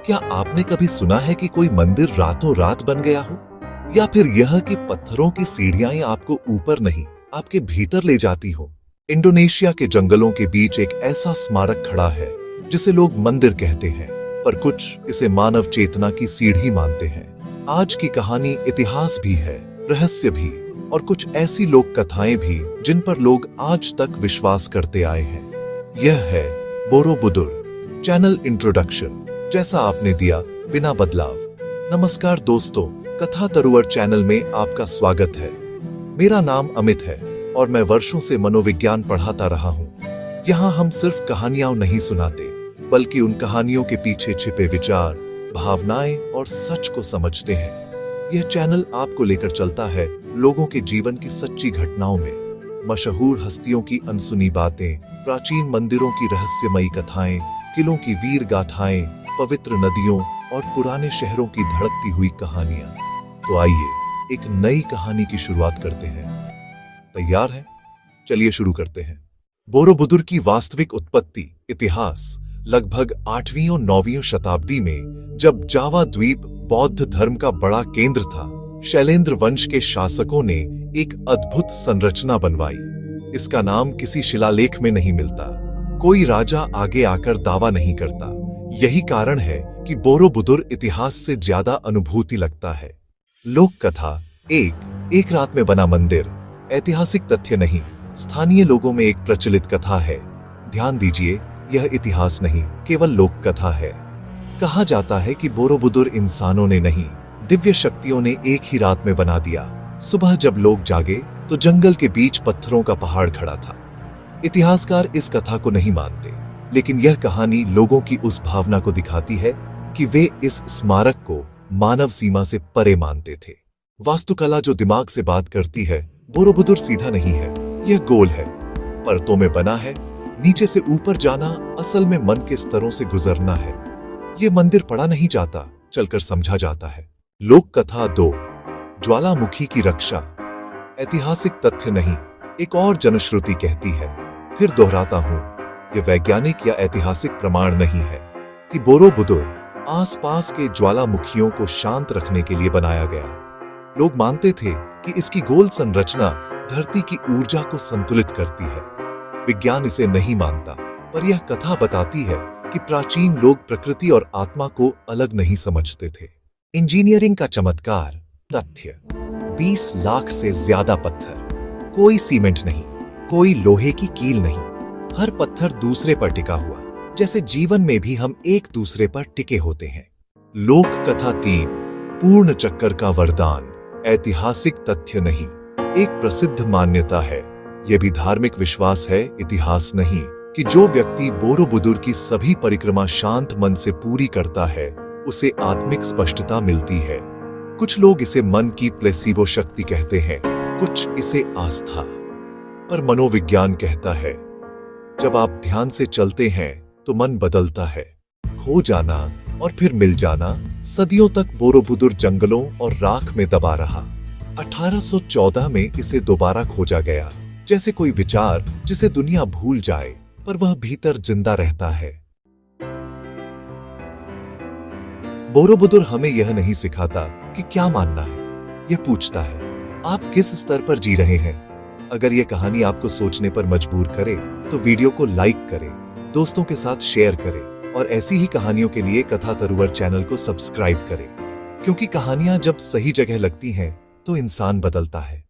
क्या आपने कभी सुना है कि कोई मंदिर रातों रात बन गया हो? या फिर यह कि पत्थरों की सीढ़ियां आपको ऊपर नहीं, आपके भीतर ले जाती हो? इंडोनेशिया के जंगलों के बीच एक ऐसा स्मारक खड़ा है जिसे लोग मंदिर कहते हैं, पर कुछ इसे मानव चेतना की सीढ़ी मानते हैं। आज की कहानी इतिहास भी है, रहस्य भी, और कुछ ऐसी लोक कथाएं भी जिन पर लोग आज तक विश्वास करते आए हैं। यह है बोरोबुदुर। Channel introduction. जैसा आपने दिया, बिना बदलाव। नमस्कार दोस्तों, कथा तरुवर चैनल में आपका स्वागत है। मेरा नाम अमित है और मैं वर्षों से मनोविज्ञान पढ़ाता रहा हूँ। यहाँ हम सिर्फ कहानियां नहीं सुनाते, बल्कि उन कहानियों के पीछे छिपे विचार, भावनाएं और सच को समझते हैं। यह चैनल आपको लेकर चलता है लोगों के जीवन की सच्ची घटनाओं में, मशहूर हस्तियों की अनसुनी बातें, प्राचीन मंदिरों की रहस्यमयी कथाएं, किलों की वीर गाथाएं, पवित्र नदियों और पुराने शहरों की धड़कती हुई कहानियां। तो आइए एक नई कहानी की शुरुआत करते हैं। तैयार हैं? चलिए शुरू करते हैं। बोरोबुदुर की वास्तविक उत्पत्ति। इतिहास। लगभग 8वीं और 9वीं शताब्दी में जब जावा द्वीप बौद्ध धर्म का बड़ा केंद्र था, शैलेंद्र वंश के शासकों ने एक अद्भुत संरचना बनवाई। इसका नाम किसी शिलालेख में नहीं मिलता, कोई राजा आगे आकर दावा नहीं करता। यही कारण है कि बोरोबुदुर इतिहास से ज्यादा अनुभूति लगता है। लोक कथा। एक रात में बना मंदिर। ऐतिहासिक तथ्य नहीं, स्थानीय लोगों में एक प्रचलित कथा है। ध्यान दीजिए, यह इतिहास नहीं, केवल लोक कथा है। कहा जाता है कि बोरोबुदुर इंसानों ने नहीं, दिव्य शक्तियों ने एक ही रात में बना दिया। सुबह जब लोग जागे तो जंगल के बीच पत्थरों का पहाड़ खड़ा था। इतिहासकार इस कथा को नहीं मानते, लेकिन यह कहानी लोगों की उस भावना को दिखाती है कि वे इस स्मारक को मानव सीमा से परे मानते थे। वास्तुकला जो दिमाग से बात करती है। बोरोबुदुर सीधा नहीं है, यह गोल है, परतों में बना है। नीचे से ऊपर जाना असल में मन के स्तरों से गुजरना है। यह मंदिर पढ़ा नहीं जाता, चलकर समझा जाता है। लोक कथा 2। ज्वालामुखी की रक्षा। ऐतिहासिक तथ्य नहीं, एक और जनश्रुति कहती है, फिर दोहराता हूं, यह वैज्ञानिक या ऐतिहासिक प्रमाण नहीं है, कि बोरोबुदुर आसपास के ज्वालामुखियों को शांत रखने के लिए बनाया गया। लोग मानते थे कि इसकी गोल संरचना धरती की ऊर्जा को संतुलित करती है। विज्ञान इसे नहीं मानता, पर यह कथा बताती है कि प्राचीन लोग प्रकृति और आत्मा को अलग नहीं समझते थे। इंजीनियरिंग का चमत्कार। तथ्य। 20 लाख से ज्यादा पत्थर। कोई सीमेंट नहीं, कोई लोहे की कील नहीं, हर पत्थर दूसरे पर टिका हुआ, जैसे जीवन में भी हम एक दूसरे पर टिके होते हैं। लोक कथा 3। पूर्ण चक्कर का वरदान। ऐतिहासिक तथ्य नहीं, एक प्रसिद्ध मान्यता है। यह भी धार्मिक विश्वास है, इतिहास नहीं, कि जो व्यक्ति बोरोबुदुर की सभी परिक्रमा शांत मन से पूरी करता है, उसे आत्मिक स्पष्टता मिलती है। कुछ लोग इसे मन की प्लेसिबो शक्ति कहते हैं, कुछ इसे आस्था। पर मनोविज्ञान कहता है, जब आप ध्यान से चलते हैं तो मन बदलता है। खो जाना और फिर मिल जाना सदियों तक बोरोबुदुर जंगलों और राख में दबा रहा। 1814 में इसे दोबारा खोजा गया, जैसे कोई विचार जिसे दुनिया भूल जाए, पर वह भीतर जिंदा रहता है। बोरोबुदुर हमें यह नहीं सिखाता कि क्या मानना है, यह पूछता है, आप किस स्तर पर जी रहे हैं। अगर यह कहानी आपको सोचने पर मजबूर करे, तो वीडियो को लाइक करें, दोस्तों के साथ शेयर करें, और ऐसी ही कहानियों के लिए कथा तरुवर चैनल को सब्सक्राइब करें, क्योंकि कहानियां जब सही जगह लगती हैं, तो इंसान बदलता है।